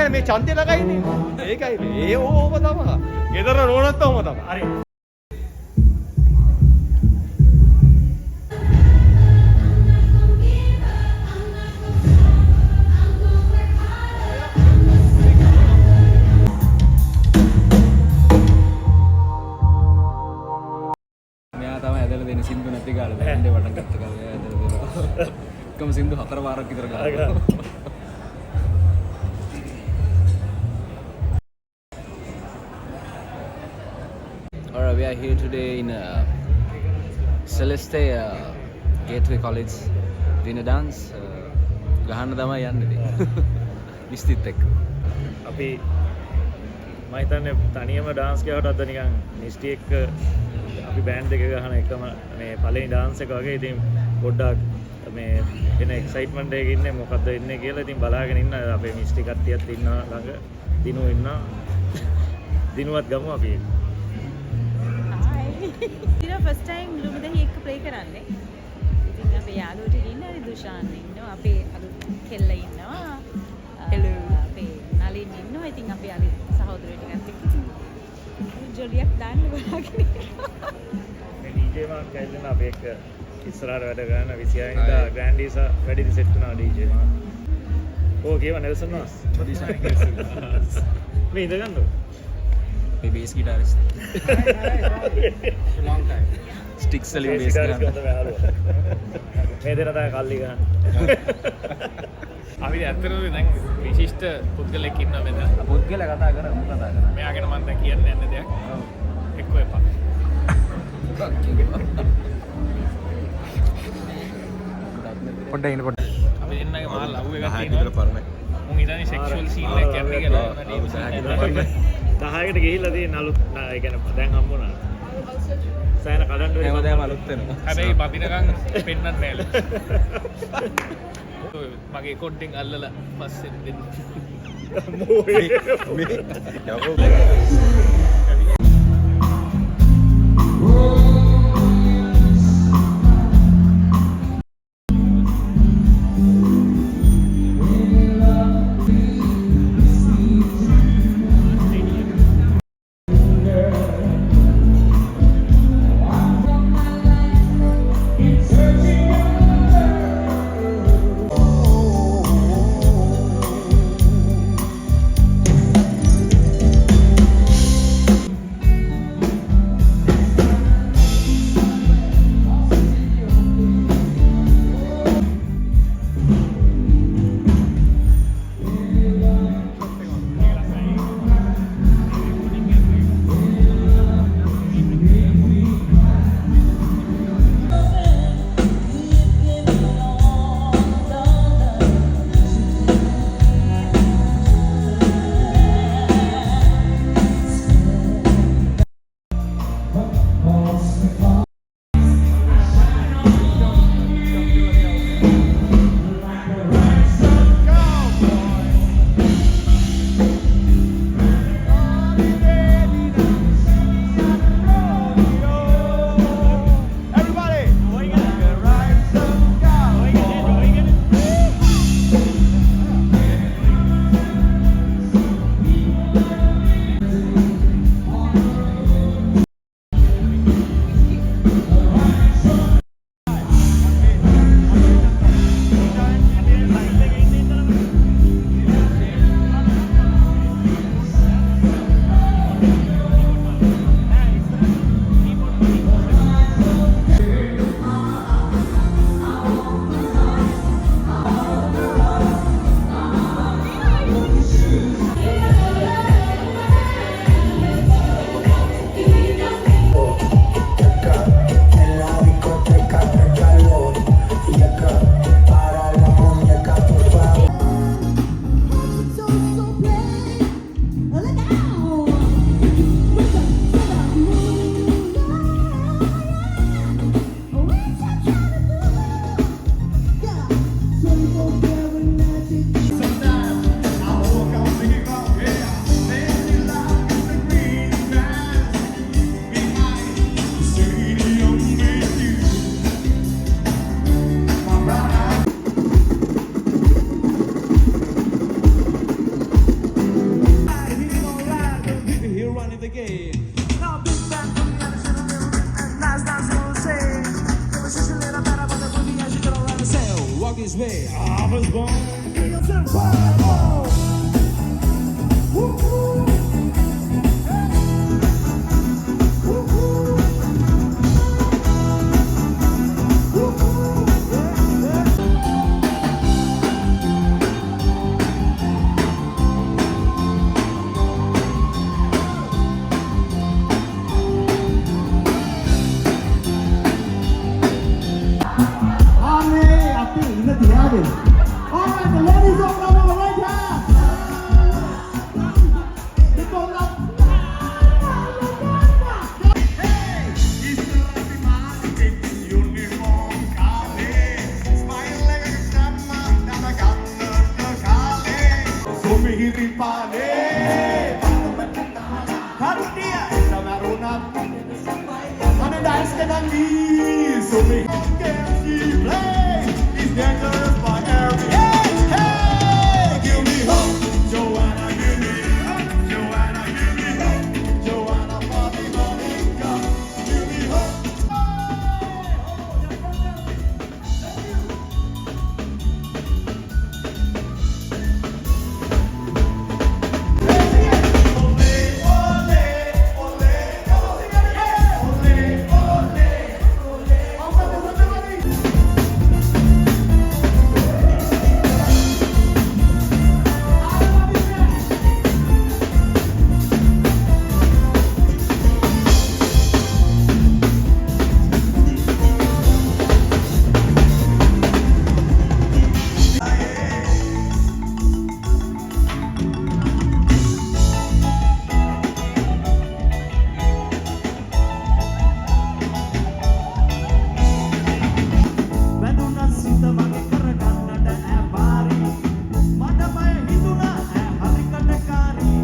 නෑ මේ චන්දේ ළඟයිනේ. ඒකයි ඒ ඕම තමයි. ගෙදර නෝනත් ඕම තමයි. හරි. මෙයා තමයි ඇදලා දෙන සින්දු නැති කාලේ බෑන්ඩේ වටන් ගත්ත කාලේ ඇදලා දෙනවා. එකම සින්දු 4 වාරක් විතර ගානවා. Alright, we are here today in Celeste Gateway College dinner dance. ගහන්න තමයි යන්නේ. විස්තිත් එක්ක. අපි හිතන්නේ තනියම ඩාන්ස් කියවට අද නිකන් නිස්ටි එක්ක අපි බෑන්ඩ් එක ගහන එකම මේ පළවෙනි ඩාන්ස් එක වගේ. ඉතින් පොඩ්ඩක් මේ එන එක්සයිට්මන්ට් එකක ඉන්නේ මොකද්ද ඉන්නේ කියලා. ඉතින් බලාගෙන ඉන්න අපේ මිස්ටි කට්ටියත් ඉන්නවා ළඟ. දිනු ඉන්නවා. දිනුවත් ගමු අපි. Hi. This first time LUNU DEHI එක play කරන්නේ. ඉතින් අපේ යාළුවෝ ටික ඉන්නවා. දුෂාන් ඉන්නවා. අපේ අලුත් කෙල්ල ඉන්නවා. hello. අපේ නලින් ඉන්නවා. ඉතින් අපේ අලුත් සහෝදරයෝ ටිකත් එක්ක ජොලියක් දාන්න බලාගෙන ඉන්නවා. මේ DJ මාක් කැල්ලන අපේ එක ඉස්සරහට වැඩ කරන 26 වෙනිදා ග්‍රෑන්ඩ් ඊසා වැඩිදි සෙට් වුණා DJ මාක්. ඕ කියව නෙල්සන් මාස්. මේ ඉඳ ගන්නද? මේ බේස් ගිටාරිස්ට්. long time. sticks වලින් බේස් ගන්න. මේ දෙන තමයි කල්ලි ගන්න. අපි ඇත්තටම දැන් විශිෂ්ට පුද්ගලෙක් ඉන්නවා මෙතන. පුද්ගලයා කතා කරමු කතා කරමු. මෙයාගෙන මම දැන් කියන්න යන්න දෙයක්. එක්ක එපා. පොඩ්ඩක් ඉන්න පොඩ්ඩක්. අපි දෙන්නගේ මහා ලව් එකක් තියෙනවා. මුන් ඉතින් සෙක්ෂුවල් සීන් එකක් යන්නේ කියලා නේද? 10කට ගිහිල්ලා තියෙන අලුත් ඒ කියන්නේ දැන් හම්බුණා. සෑහෙන කඩන්න වෙයි. හැමදාම අලුත් වෙනවා. හැබැයි බබිනකන් පෙන්නන්න බෑලු. මගේ කොඩ්ඩෙන් අල්ලලා පස්සෙන් දෙන්න. මොයේ මේ යකෝ his way. I was born in survival. Woo-hoo. Woo-hoo. Woo-hoo. All right, the ladies don't know what right time. And the dance cannot be so big. Games we play is dangerous by every. Hey, hey, give me hope, Joanna, give me hope, Joanna, give me hope, Joanna, Bobby, Monica, give me hope. වැදුනත් සිත මගේ කරගන්නට ඈ බාරි මටමයි හිතුණා ඈ හරි කඩකාරී